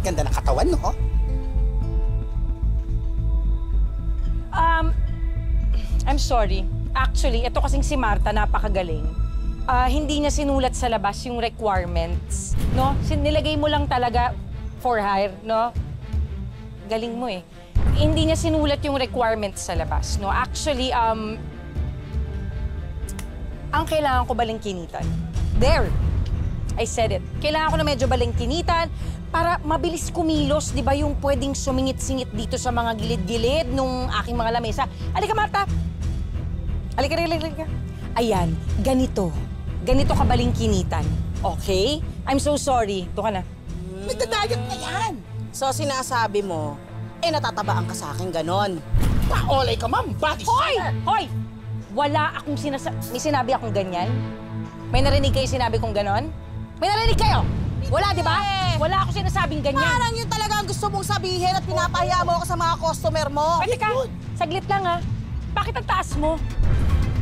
Ganda ng katawan, no? I'm sorry. Actually, ito kasing si Marta, napakagaling. Hindi niya sinulat sa labas yung requirements, no? Nilagay mo lang talaga for hire, no? Galing mo eh. Hindi niya sinulat yung requirements sa labas, no? Actually, ang kailangan ko balingkinitan. There! I said it. Kailangan ko na medyo balingkinitan para mabilis kumilos, di ba, yung pwedeng sumingit-singit dito sa mga gilid-gilid nung aking mga lamesa. Halika, Marta! Halika. Ayan, ganito. Ganito ka balingkinitan. Okay? I'm so sorry. Ito ka na. Nagdadayat na yan! So, sinasabi mo, natatabaan ka sa akin ganon. Paolay ka, ma'am. Body Hoy! share! Hoy! Wala akong may sinabi akong ganyan? May narinig kayo sinabi kong ganon? May narinig kayo? Wala, di ba? Wala akong sinasabing ganyan. Parang yun talaga ang gusto mong sabihin at pinapahiya mo ako sa mga customer mo. Ay, teka, saglit lang ha. Bakit ang taas mo?